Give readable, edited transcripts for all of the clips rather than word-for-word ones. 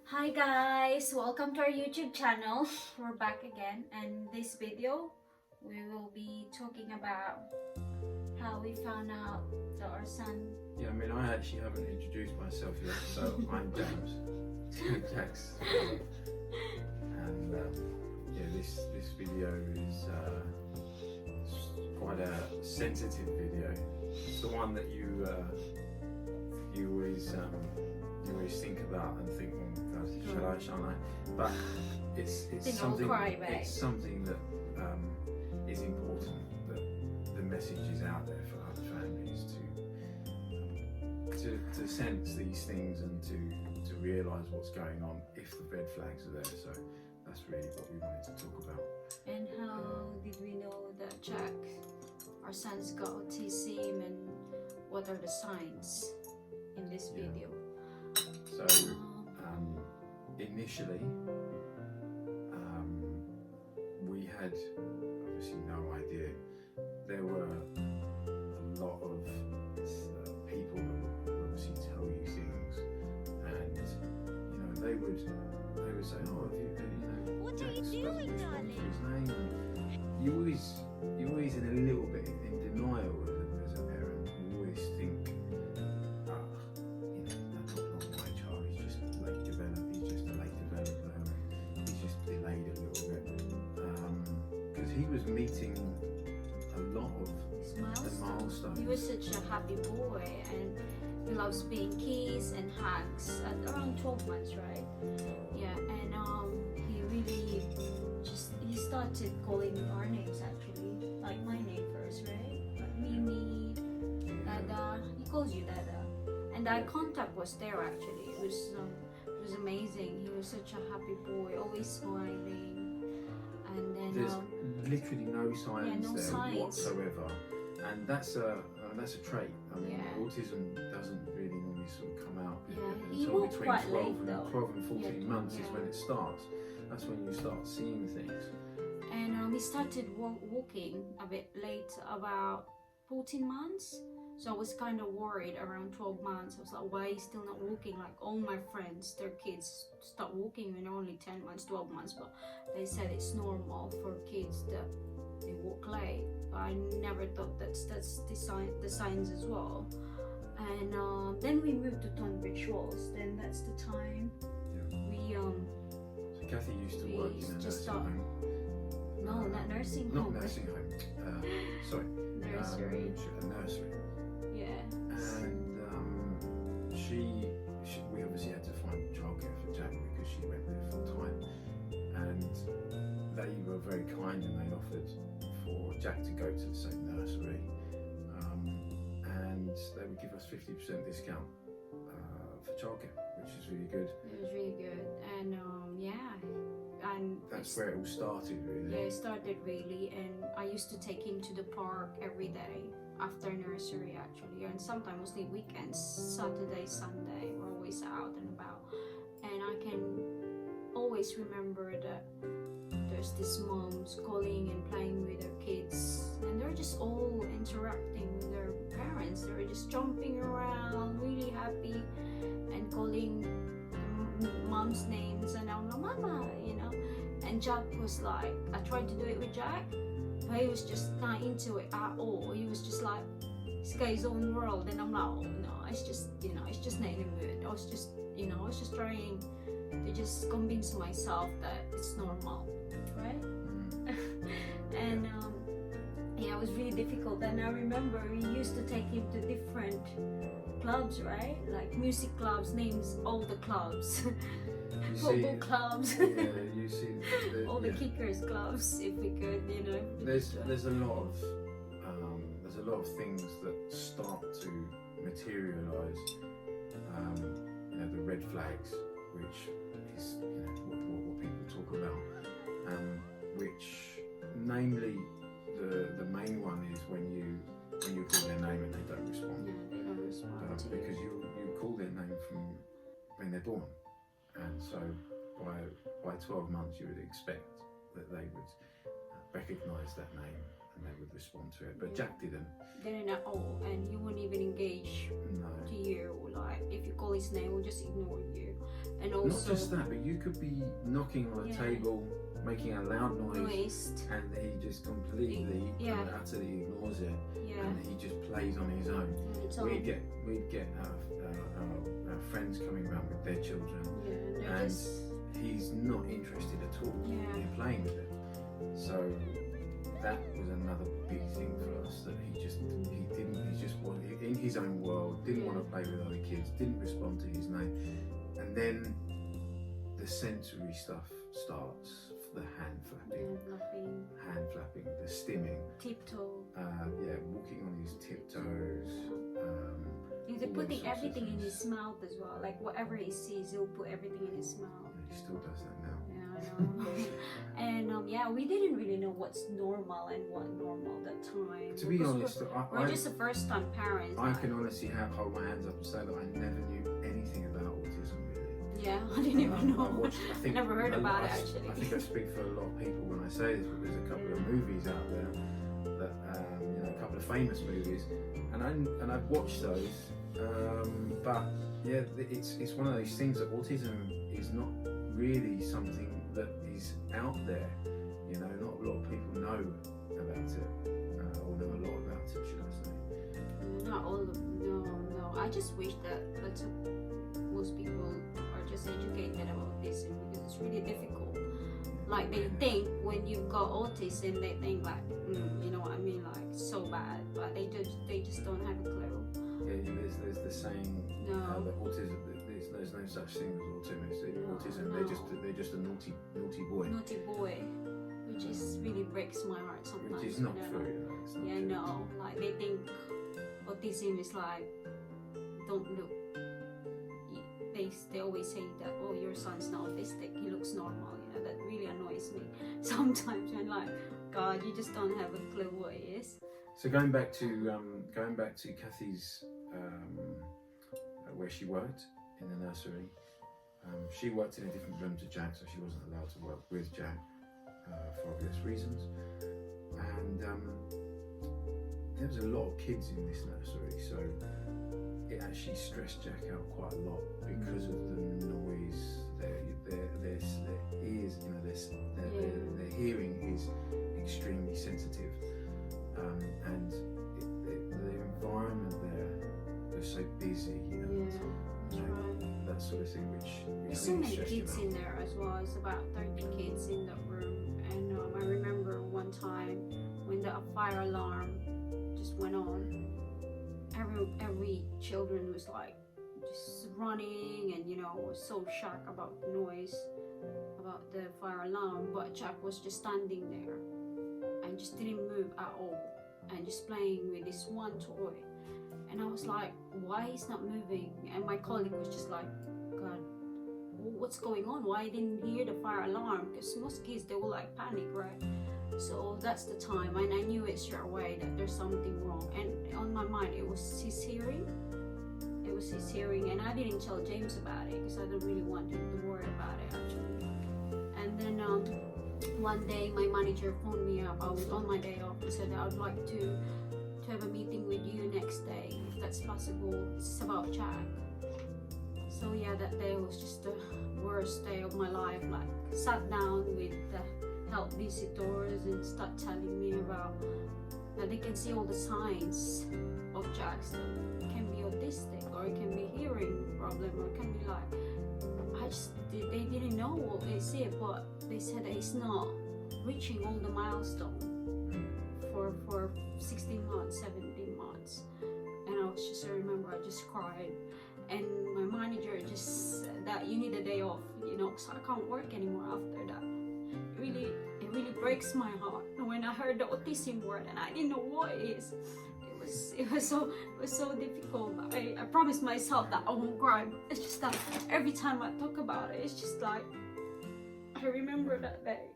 Hi guys, welcome to our YouTube channel. We're back again, and this video we will be talking about how we found out that our son. Yeah, I mean, I actually haven't introduced myself yet, so I'm James. Jax. And yeah, this video is quite a sensitive video. It's the one that you always think about and think, shall I? But it's something. It's something that is important. That the message is out there for other families to sense these things and to realise what's going on if the red flags are there. So that's really what we wanted to talk about. And how did we know that Jack, our son's got autism, and what are the signs in this video? So initially we had obviously no idea. There were a lot of people that would obviously tell you things, and they would say, "Oh, have you what Jax are you doing, darling?" his name." You're always in a little bit in denial as a parent. You always think, that's not my child. He's just late developed. He's just a late developer. He's just delayed a little bit because he was meeting a lot of milestones. He was such a happy boy, and he loves being kissed and hugs at around 12 months, right? Yeah, and he really he started calling our names actually, like my name first, right? Like Mimi, Dada. He calls you Dada, and eye contact was there actually. It was amazing. He was such a happy boy, always smiling, and then there's literally no signs there signs whatsoever, and that's a trait. I mean, autism doesn't really normally sort of come out until between 12 and 14 months is when it starts. That's when you start seeing things. And he started walking a bit late, about 14 months. So I was kind of worried around 12 months. I was like, why is he still not walking? Like all my friends, their kids start walking when they're only 10 months, 12 months. But they said it's normal for kids that they walk late. But I never thought that's the signs as well. And then we moved to Tonbridge Walls. Then that's the time we So Kathy used to work in a nursing home. No, not nursing home. home. Not nursing home. Sorry. Nursery. A nursery. Yeah. And we obviously had to find childcare for Jack because she went there full time. And they were very kind and they offered for Jack to go to the same nursery. And they would give us 50% discount for childcare, which is really good. It was really good. And and that's where it all started, really. Yeah, it started really, and I used to take him to the park every day after nursery actually, and sometimes mostly weekends, Saturday, Sunday, we're always out and about. And I can always remember that there's these moms calling and playing with their kids, and they're just all interacting with their parents. They're just jumping around, really happy, and calling mom's names, and I'm like, Mama, and Jack was like, I tried to do it with Jack, but he was just not into it at all. He was just like, he's got his own world, and I'm like, oh no, it's just, it's just not in the mood. I was just trying to just convince myself that it's normal, right? And it was really difficult. And I remember we used to take him to different clubs, right? Like music clubs, names all the clubs. Football clubs. Yeah, you see all the kickers clubs, if we could, There's a lot of things that start to materialise. The red flags, which is what people talk about. Which, namely, the main one is when you call their name and they don't respond. Yeah, they don't respond. Because you call their name from when they're born. And so by 12 months you would expect that they would recognise that name and they would respond to it. But Jack didn't. Didn't at all, and he wouldn't even engage to you, or like if you his name, will just ignore you. And also, not just that, but you could be knocking on a table, making a loud noise, and he just completely and utterly ignores it, and he just plays on his own. We'd get our friends coming around with their children, and he's not interested at all in playing with them. So that was another big thing for us, that he just was in his own world, didn't want to play with other kids, didn't respond to his name. And then the sensory stuff starts, the hand flapping, the stimming, tiptoe, walking on his tiptoes. He's putting everything in his mouth as well, like whatever he sees, he'll put everything in his mouth. He still does that now. And we didn't really know what's normal and what normal at that time. To be honest, we're just a first-time parents. I can honestly hold my hands up and say that I never knew anything about autism, really. Yeah, I didn't even know. I never heard about it, actually. I think I speak for a lot of people when I say this, but there's a couple of movies out there that a couple of famous movies, and I've watched those. But yeah, it's one of those things that autism is not really something that is out there. Not a lot of people know about it, or know a lot about it, should I say? Not all of them. No. I just wish that most people are just educated about autism, because it's really difficult. Like they think when you've got autism, they think like, you know what I mean, like so bad, but they just don't have a clue. Yeah, there's the saying that autism. There's no such thing as autism. They're just a naughty boy. Naughty boy, which is really breaks my heart sometimes. Which is not true. I know. Like they think autism is like, don't look. They always say that, oh, your son's not autistic. He looks normal. That really annoys me sometimes. When like, God, you just don't have a clue what he is. So going back to Kathy's where she worked in the nursery, she worked in a different room to Jack, so she wasn't allowed to work with Jack for obvious reasons. And there was a lot of kids in this nursery, so it actually stressed Jack out quite a lot because of the noise. Their ears, their hearing is extremely sensitive, and the environment there was so busy, that sort of thing, which there's so many kids in there as well. It's about 30 kids in that room, and I remember one time when the fire alarm just went on, every children was like just running, and was so shocked about the noise, about the fire alarm. But Jack was just standing there and just didn't move at all, and just playing with this one toy. And I was like, why he's not moving? And my colleague was just like, God, what's going on? Why I didn't hear the fire alarm? Because most kids, they will like panic, right? So that's the time, and I knew it straight away that there's something wrong. And on my mind, it was his hearing. And I didn't tell James about it because I don't really want him to worry about it, actually. And then one day my manager phoned me up. I was on my day off and said I would like to have a meeting with you next day, if that's possible. It's about Jack. So yeah, that day was just the worst day of my life. Like, sat down with the help visitors and start telling me about that they can see all the signs of Jack's, that it can be autistic, or it can be hearing problem, or it can be like, they didn't know what they said, but they said that he's not reaching all the milestones for 16 months, 17 months. And I remember I just cried, and my manager just said that you need a day off, so I can't work anymore after that. It really breaks my heart when I heard the autism word and I didn't know what it is. It was so difficult. But I promised myself that I won't cry. It's just that every time I talk about it, it's just like I remember that day.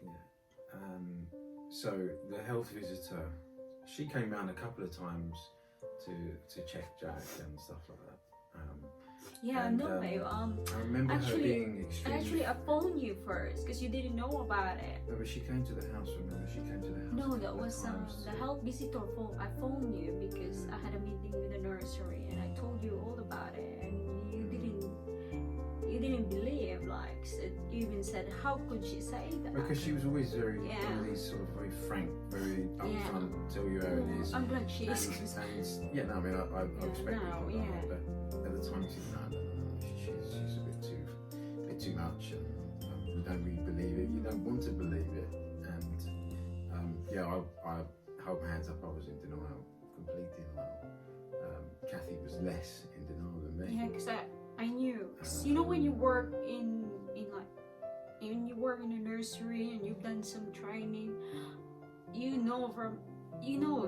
Yeah. So the health visitor, she came round a couple of times to check Jack and stuff like that. Babe. I remember her being extremely... Actually, I phoned you first because you didn't know about it. No, but she came to the house, remember? She came to the house. No, that was the health visitor phone. I phoned you because I had a meeting with the nursery and I told you all about it. said, how could she say that? Because she was always very, Yeah. one of these sort of very frank, very Yeah. upfront, tell you how it is. I'm glad she is. And yeah, no, I mean, I respect now, people like yeah. that, but at the time you think, no, she's a bit too much, and you don't really believe it, you don't want to believe it, and yeah, I hold my hands up, I was in denial, complete denial. Kathy was less in denial than me. Yeah, because I knew. 'Cause you know when you work in like, when you work in a nursery and you've done some training, you know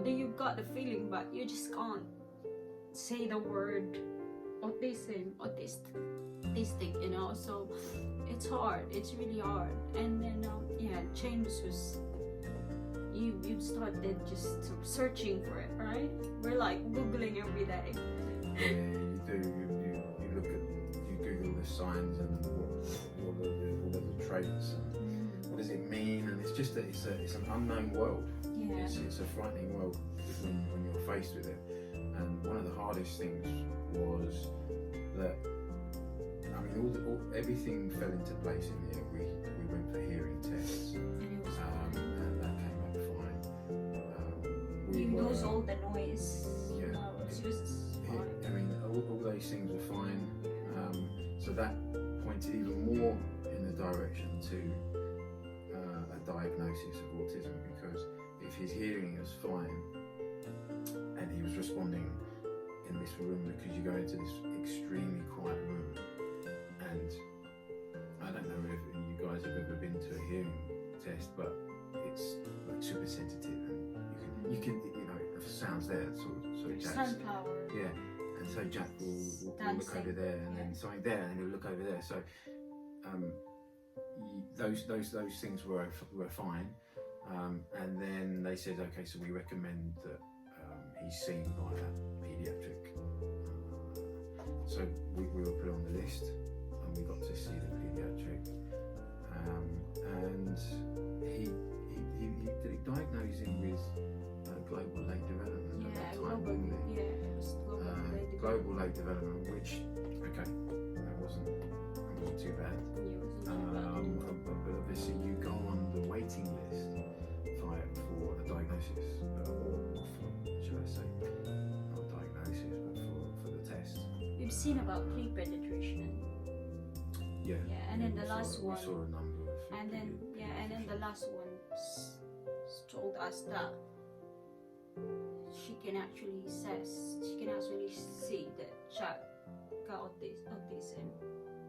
that you've got the feeling, but you just can't say the word autistic, you know. So it's hard. It's really hard. And then yeah, James was. You started just searching for it, right? We're like googling every day. Yeah, you do. You look at, you Google the signs and what are the traits and what does it mean, and it's just that it's an unknown world. Yeah. It's a frightening world when you're faced with it. And one of the hardest things was that, I mean, everything fell into place in the end. We went for hearing tests, And it was and that came out fine. you lose all the noise. Yeah. No, it's just fine. I mean, all those things were fine. So that pointed even more in the direction to a diagnosis of autism, because if his hearing is fine and he was responding in this room, because you go into this extremely quiet room, and I don't know if you guys have ever been to a hearing test, but it's like super sensitive, and you can if the sound's there, so Jack's, Sunflower. yeah, and so Jack will look over there, and then something there, and he'll look over there. So those things were fine, and then they said, okay, so we recommend that he's seen by a paediatric. So we were put on the list, and we got to see the paediatric, and he diagnosed him with global late development at that time, didn't he? Yeah, it was Global late development, which that wasn't too bad. But obviously you go on the waiting list for a diagnosis, or should I say, not diagnosis, but for the test. You've seen about flea penetration. Yeah. Yeah, and then the last one. We saw a number of. And then the last one told us that she can actually see that Jack got autism.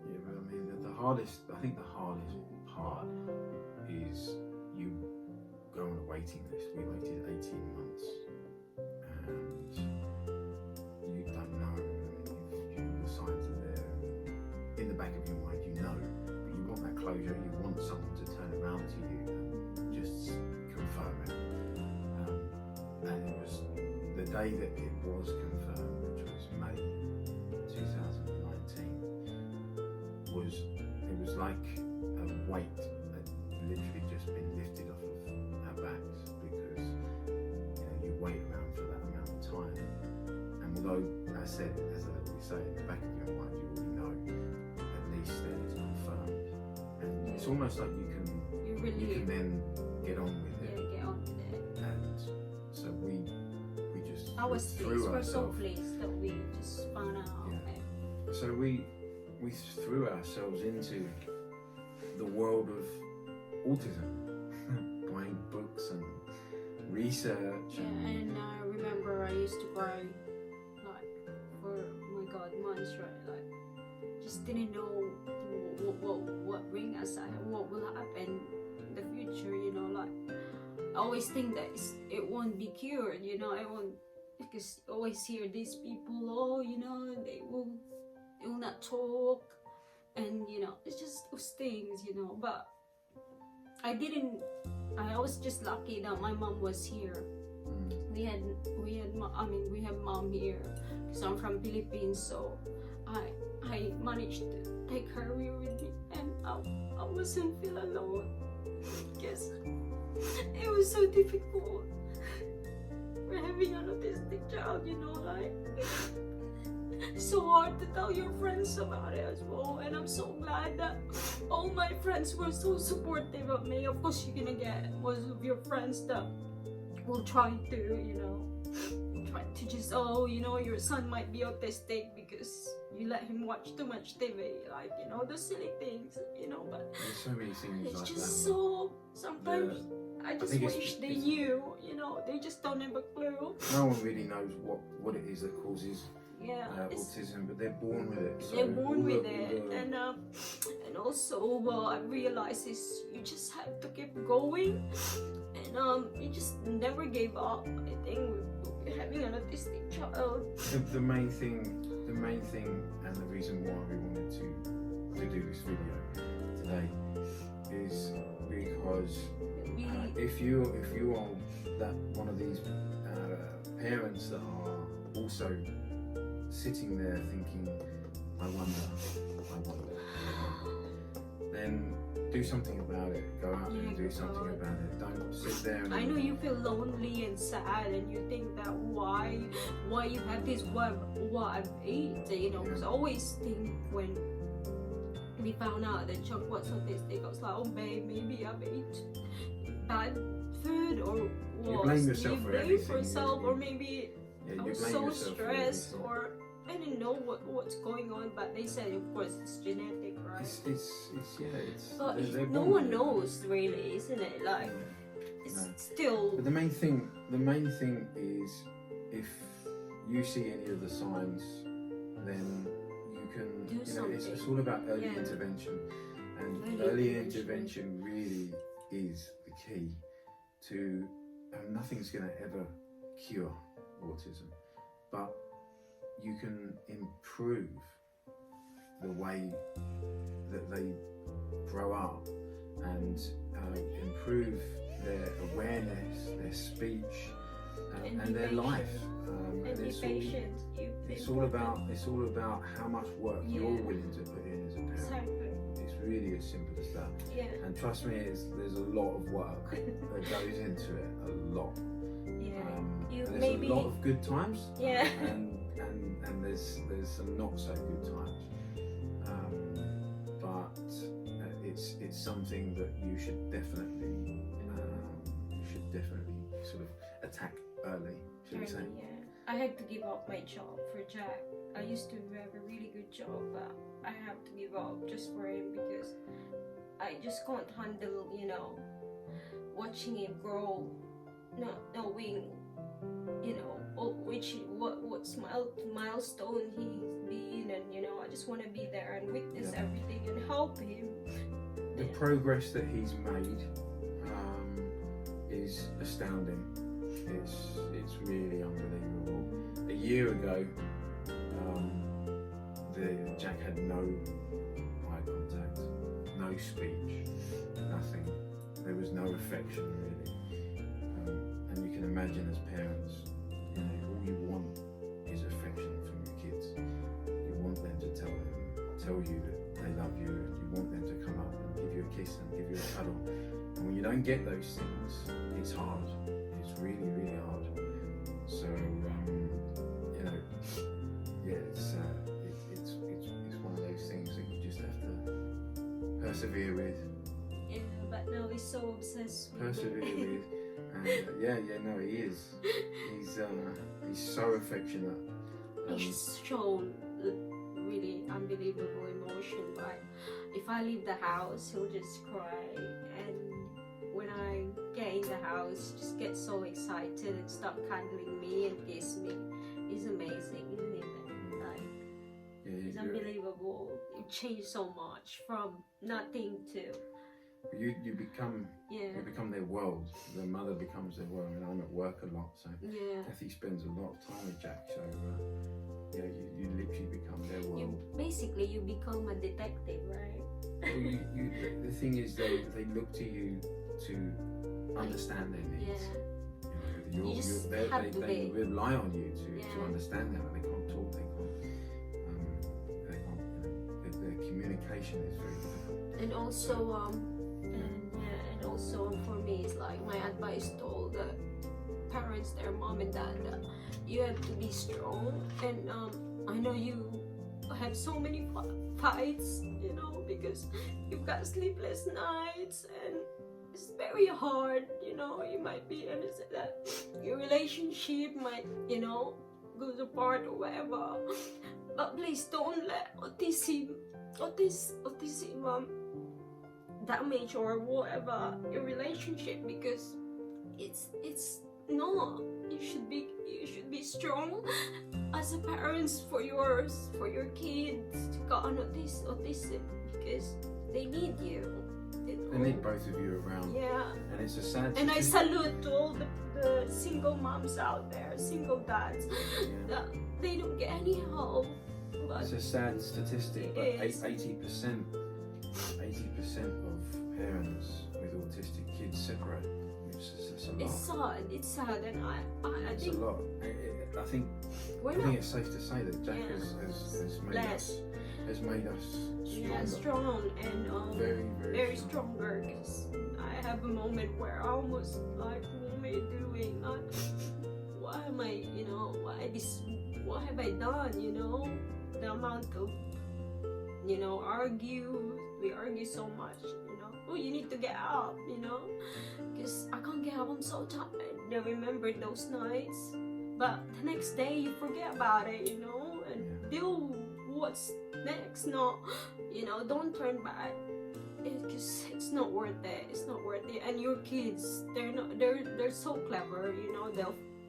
Yeah, but I mean, I think the hardest part is you go on a waiting list. We waited 18 months, and you don't know. I mean, the signs are there. In the back of your mind, you know, but you want that closure. You want someone to turn around to you and just confirm it. And it was the day that it was confirmed, which was May 2019. It was like a weight had literally just been lifted off of our backs, because you wait around for that amount of time, and although I said, as I always say, in the back of your mind you already know, at least then it's confirmed, and it's almost like you can then get on with it. Yeah, get on with it. And so we just I was threw pleased. We're so ourselves. pleased that we just found out. Yeah. So we threw ourselves into the world of autism, buying books and research. Yeah, and I remember I used to cry like for months, right? Like just didn't know what bring us, what will happen in the future. Like I always think that it won't be cured. It won't, because I always hear these people, they will not talk, and it's just those things, but I was just lucky that my mom was here. We have mom here, because I'm from Philippines, so I managed to take her here with me, and I wasn't feel alone, because it was so difficult for having an autistic child, like so hard to tell your friends about it as well. And I'm so glad that all my friends were so supportive of me. Of course, you're gonna get most of your friends that will try to, try to just, oh, your son might be autistic because you let him watch too much TV, like, those silly things, but There's so many things it's like just that. so, sometimes I just think wish they knew, they just don't have a clue. No one really knows what it is that causes Yeah, autism, but they're born with it. So they're born with all it, the- and also what I realized is you just have to keep going, and you just never gave up. I think with having an autistic child. the main thing, and the reason why we wanted to do this video today is because if you are that one of these parents that are also sitting there thinking, I wonder, then do something about it. Go out and do something about it. Don't sit there and... I know you feel lonely and sad, and you think that why you have this what I've ate, because I always think when we found out that Chuck was autistic, I was like, oh babe, maybe I've ate bad food, or You blame yourself for everything. yourself, or maybe Yeah, I you was blame so yourself for stressed, everything. or I didn't know what's going on, but they said, of course, it's genetic, right? But they're no born one with it. knows, really, isn't it? Like, it's No. still. But the main thing is, if you see any of the signs, then you can Do it's something. all about early Yeah. intervention, and Early early intervention. intervention really is the key to. Nothing's going to ever cure autism, but you can improve the way that they grow up and improve their awareness, their speech, and their life. And be it's patient. it's all about how much work you're willing to put in as a parent. Exactly. It's really as simple as that. Yeah. And trust me, there's a lot of work that goes into it. A lot. Yeah. And there's maybe- a lot of good times. Yeah. And there's some not so good times. But it's something that you should definitely sort of attack early, should we say? Yeah. I had to give up my job for Jack. I used to have a really good job, but I have to give up just for him because I just can't handle, watching him grow, not knowing, what milestone he's been, and I just want to be there and witness everything and help him. The progress that he's made is astounding. It's really unbelievable. A year ago, Jack had no eye contact, no speech, nothing. There was no affection really. And you can imagine as parents, all you want is affection from your kids. You want them to tell you that they love you, and you want them to come up and give you a kiss and give you a cuddle. And when you don't get those things, it's hard. It's really, really hard. So, it's one of those things that you just have to persevere with. Yeah, but now he's so obsessed with Persevere me. with, and no, he is. He's so affectionate. He's shown really unbelievable emotion, but if I leave the house, he'll just cry, and when I get in the house, just get so excited and start cuddling me and kiss me. He's amazing, isn't he? Like, it's unbelievable. It changed so much from nothing to. You become their world. The mother becomes their world. I mean, I'm at work a lot, so Kathy spends a lot of time with Jack. So you literally become their world. You become a detective, right? The thing is, they look to you to understand their needs. Yeah. They rely on you to understand them, and they can't talk. They can't. Their communication is very difficult. And also, and also for me, it's like my advice to all the parents, their mom and dad, that you have to be strong, and I know you have so many fights, you know, because you've got sleepless nights and it's very hard, you know. You might be understand that your relationship might, you know, goes apart or whatever. But please don't let autism damage or whatever your relationship, because it's not. You should be strong as a parents for your kids to got on autism, because they need you. They need both of you around. Yeah. And it's a sad And I statistic. salute to all the single moms out there, single dads, that they don't get any help. But It's a sad statistic, but It is. 80% of parents with autistic kids separate. It's a lot. it's sad, and I It's a think lot. I think we're I think not it's safe to say that Jack Yeah. has made us stronger. strong and Very, very, very stronger, because I have a moment where I almost like, what am I doing? Why am I, you know, what have I done, you know? The amount of, you know, we argue so much, you know. Oh, you need to get up, you know, because I can't get up, I'm so tired. I remember those nights, but the next day you forget about it, you know, and deal what's next. Not, you know, don't turn back, because it's not worth it. It's not worth it. And your kids, they're so clever, you know.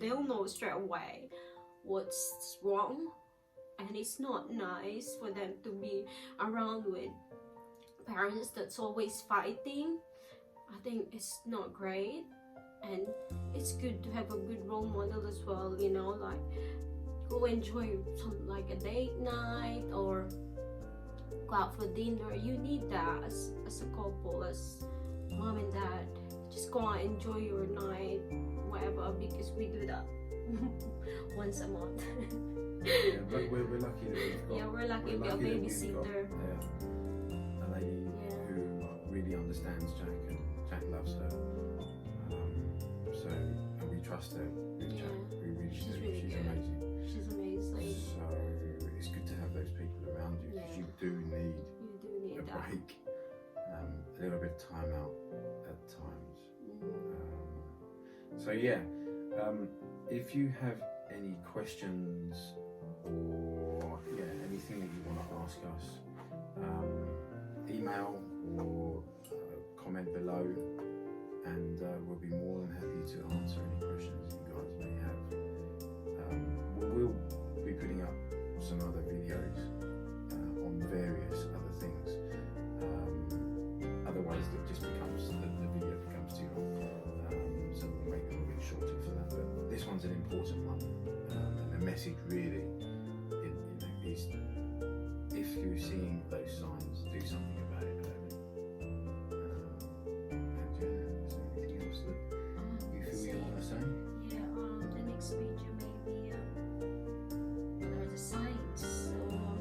They'll know straight away what's wrong, and it's not nice for them to be around with parents that's always fighting. I think it's not great, and it's good to have a good role model as well, you know, like go enjoy something like a date night or go out for dinner. You need that as a couple, as mom and dad. Just go out, enjoy your night, whatever, because we do that once a month. Yeah, but we're lucky that we've got. Yeah, we're lucky we have a that we've got, babysitter. a lady who really understands Jack, and Jack loves her. So, and we trust her with Jack. We really She's do. really She's good. amazing. She's amazing. So it's good to have those people around you, because you do need You do need a that. break, a little bit of time out at times. So yeah, if you have any questions or anything that you want to ask us, email or comment below, and we'll be more than happy to answer any questions you guys may have. We'll be putting up some other videos on various other things. Otherwise, it just becomes the video becomes too long. So we'll make it a little bit shorter for that. But this one's an important one, and the message really is: if you're seeing those signs, do something about it. And is there anything else that you feel you want to say? Yeah, the next video maybe what are the signs. So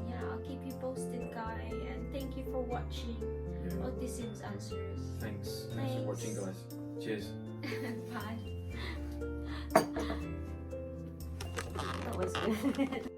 yeah, I'll keep you posted, guys, and thank you for watching Autism's Answers. Thanks for watching, guys. Cheers. Bye. That was good.